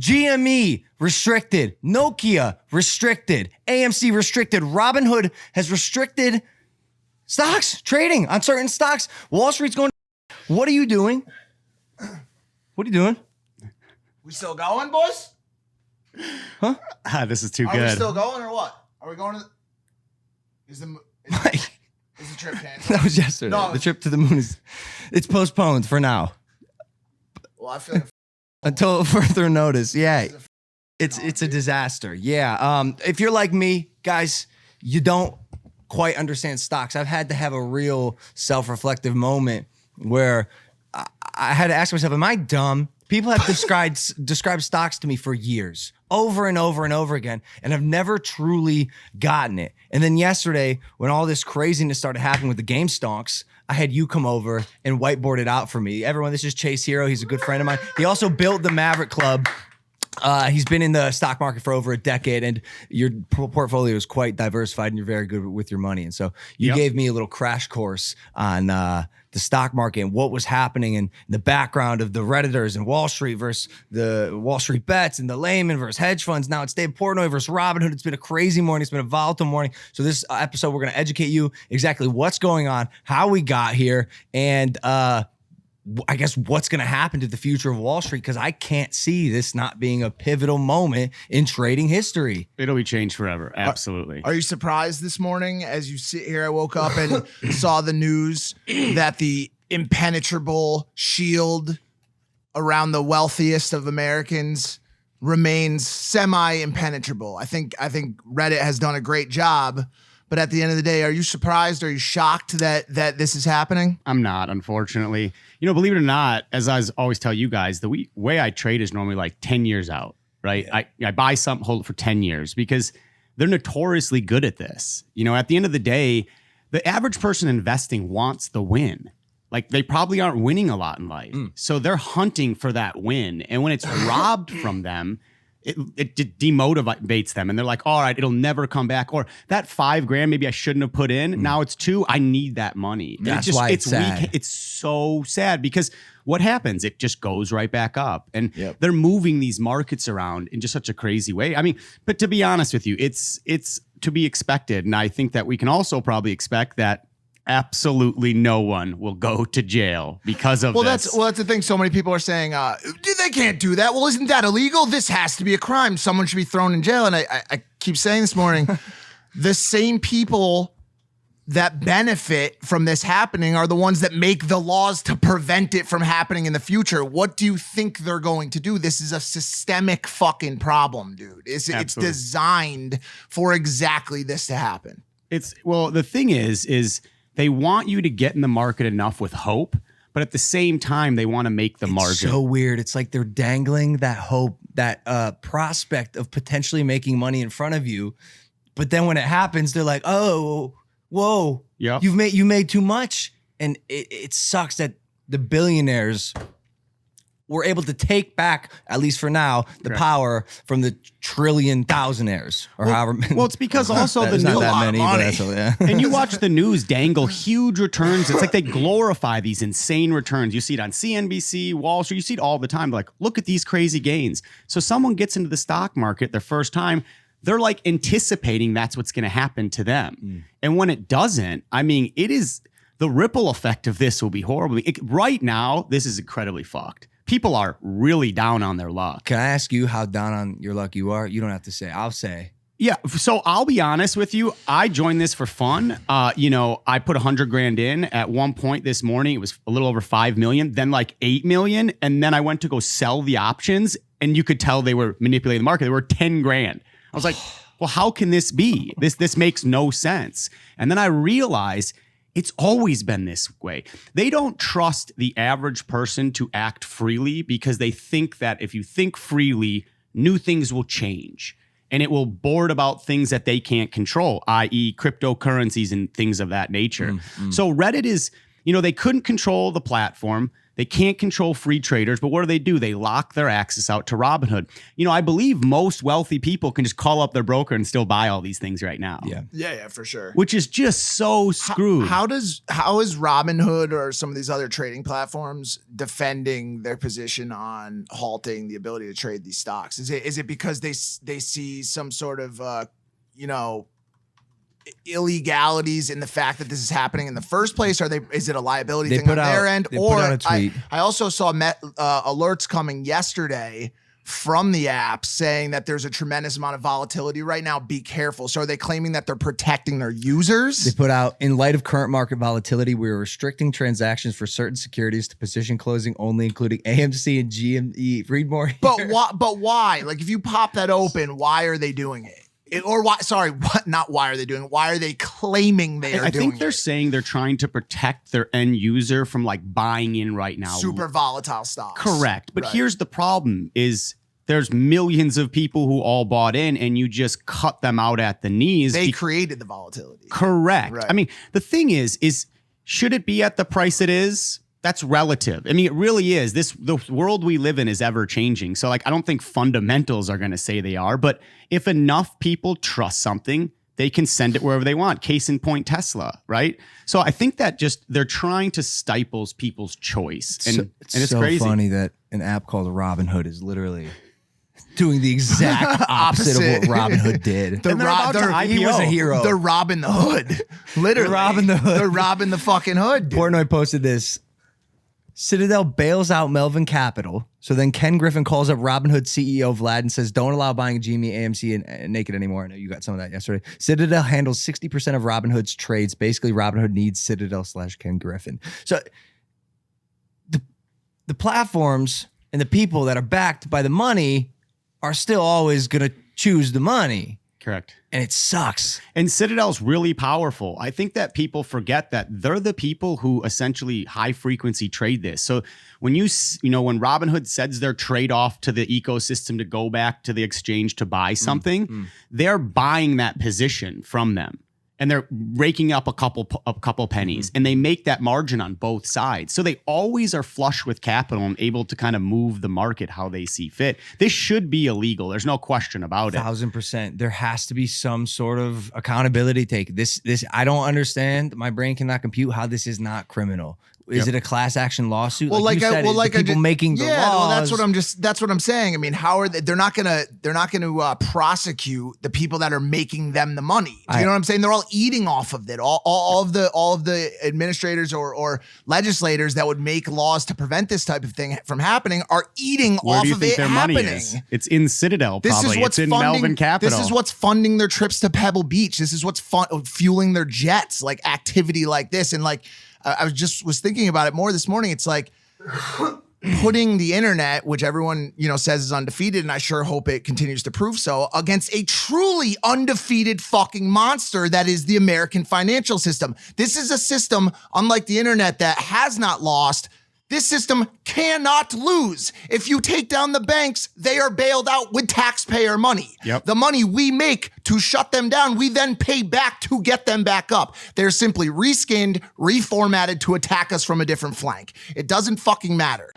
GME restricted, Nokia restricted, AMC restricted, Robinhood has restricted stocks, trading on certain stocks. Wall Street's going. What are you doing? What are you doing? We still going, boys? Huh? This is too Are good. we still going or what? Are we going to? Is the trip canceled? That was yesterday. No. The trip to the moon it's postponed for now Well, I feel like until further notice. Yeah, it's a disaster. Yeah. If you're like me, guys, you don't quite understand stocks. I've had to have a real self-reflective moment where I had to ask myself, am I dumb? People have described stocks to me for years, over and over and over again, and I've never truly gotten it. And then yesterday, when all this craziness started happening with the game stonks, I had you come over and whiteboard it out for me. Everyone, this is Chase Hero. He's a good friend of mine. He also built the Maverick Club. He's been in the stock market for over a decade, and your portfolio is quite diversified, and you're very good with your money. And so you gave me a little crash course on the stock market and what was happening in the background of the Redditors and Wall Street versus the Wallstreetbets and the layman versus hedge funds. Now it's Dave Portnoy versus Robinhood. It's been a crazy morning. It's been a volatile morning. So this episode, we're going to educate you exactly what's going on, how we got here, and I guess what's going to happen to the future of Wall Street, because I can't see this not being a pivotal moment in trading history. It'll be changed forever. Absolutely. Are you surprised this morning as you sit here? I woke up and saw the news that the impenetrable shield around the wealthiest of Americans remains semi-impenetrable. I think Reddit has done a great job. But at the end of the day, are you surprised? Are you shocked that this is happening? I'm not, unfortunately. You know, believe it or not, as I always tell you guys, the way I trade is normally like 10 years out, right? Yeah. I buy something, hold it for 10 years because they're notoriously good at this. You know, at the end of the day, the average person investing wants the win. Like, they probably aren't winning a lot in life. So they're hunting for that win. And when it's robbed from them, it demotivates them, and they're like, all right, it'll never come back. Or that $5,000 maybe I shouldn't have put in. Now it's 2. I need that money. That's why it's sad. Weak. It's so sad because what happens? It just goes right back up, and they're moving these markets around in just such a crazy way. I mean, but to be honest with you, it's to be expected, and I think that we can also probably expect that absolutely no one will go to jail because of this. That's the thing. So many people are saying, they can't do that. Well, isn't that illegal? This has to be a crime. Someone should be thrown in jail. And I keep saying this morning, the same people that benefit from this happening are the ones that make the laws to prevent it from happening in the future. What do you think they're going to do? This is a systemic fucking problem, dude. It's designed for exactly this to happen. Well, the thing is they want you to get in the market enough with hope, but at the same time, they want to make the margin. So weird. It's like they're dangling that hope, that prospect of potentially making money in front of you. But then when it happens, they're like, oh, whoa, you made too much. And it sucks that the billionaires were able to take back, at least for now, the power from the trillion thousandaires or however many. Well, it's because also the not news, that many, but that's, and you watch the news dangle huge returns. It's like they glorify these insane returns. You see it on CNBC, Wall Street. You see it all the time. Like, look at these crazy gains. So someone gets into the stock market their first time, they're like anticipating that's what's going to happen to them. And when it doesn't, I mean, it is the ripple effect of this will be horrible. Right now, this is incredibly fucked. People are really down on their luck. Can I ask you how down on your luck you are? You don't have to say. I'll say. Yeah. So I'll be honest with you. I joined this for fun. You know, I put $100,000 in at one point this morning. It was a little over 5 million, then like 8 million. And then I went to go sell the options, and you could tell they were manipulating the market. They were 10 grand. I was like, well, how can this be? This makes no sense. And then I realized it's always been this way. They don't trust the average person to act freely because they think that if you think freely, new things will change. And it will board about things that they can't control, i.e. cryptocurrencies and things of that nature. So Reddit is, you know, they couldn't control the platform. They can't control free traders, but what do? They lock their access out to Robinhood. I believe most wealthy people can just call up their broker and still buy all these things right now. Yeah, for sure. Which is just so screwed. How is Robinhood or some of these other trading platforms defending their position on halting the ability to trade these stocks? Is it because they see some sort of illegalities in the fact that this is happening in the first place? Is it a liability thing on their end? Or I also saw alerts coming yesterday from the app saying that there's a tremendous amount of volatility right now. Be careful. So are they claiming that they're protecting their users? They put out, in light of current market volatility, we are restricting transactions for certain securities to position closing only, including AMC and GME. Read more here. But why? Like, if you pop that open, why are they doing it? Not why are they doing it? Why are they claiming they are doing it? I think they're saying they're trying to protect their end user from like buying in right now. Super volatile stocks. Correct. But here's the problem is there's millions of people who all bought in and you just cut them out at the knees. They created the volatility. Correct. Right. I mean, the thing is should it be at the price it is? That's relative. I mean, it really is. The world we live in is ever changing. So like, I don't think fundamentals are going to say they are, but if enough people trust something, they can send it wherever they want. Case in point, Tesla, right? So I think that they're trying to stifle people's choice. And it's so crazy. Funny that an app called Robinhood is literally doing the exact opposite of what Robinhood did. He was a hero. They're robbing the hood. Literally. They're robbing the fucking hood. Dude. Portnoy posted this. Citadel bails out Melvin Capital. So then Ken Griffin calls up Robinhood CEO Vlad and says, don't allow buying GME, AMC, and Naked anymore. I know you got some of that yesterday. Citadel handles 60% of Robinhood's trades. Basically, Robinhood needs Citadel/Ken Griffin. So the platforms and the people that are backed by the money are still always going to choose the money. Correct. And it sucks. And Citadel's really powerful. I think that people forget that they're the people who essentially high frequency trade this. So when when Robinhood sends their trade off to the ecosystem to go back to the exchange to buy something, they're buying that position from them. And they're raking up a couple pennies, and they make that margin on both sides. So they always are flush with capital and able to kind of move the market how they see fit. This should be illegal. There's no question about it. 1000%. There has to be some sort of accountability take. This I don't understand. My brain cannot compute how this is not criminal. Is it a class action lawsuit? Well, people making the laws. Well, that's what I'm saying. I mean, how are they? They're not gonna prosecute the people that are making them the money. Do you know what I'm saying? They're all eating off of it. All of the administrators or legislators that would make laws to prevent this type of thing from happening are eating off of it happening. Money is? It's in Citadel. Probably. It's in Melvin Capital. This is what's funding their trips to Pebble Beach. This is what's fueling their jets, like activity like this. And like, I was thinking about it more this morning. It's like putting the internet, which everyone, says is undefeated, and I sure hope it continues to prove so, against a truly undefeated fucking monster that is the American financial system. This is a system, unlike the internet, that has not lost. This system cannot lose. If you take down the banks, they are bailed out with taxpayer money. Yep. The money we make to shut them down, we then pay back to get them back up. They're simply reskinned, reformatted to attack us from a different flank. It doesn't fucking matter.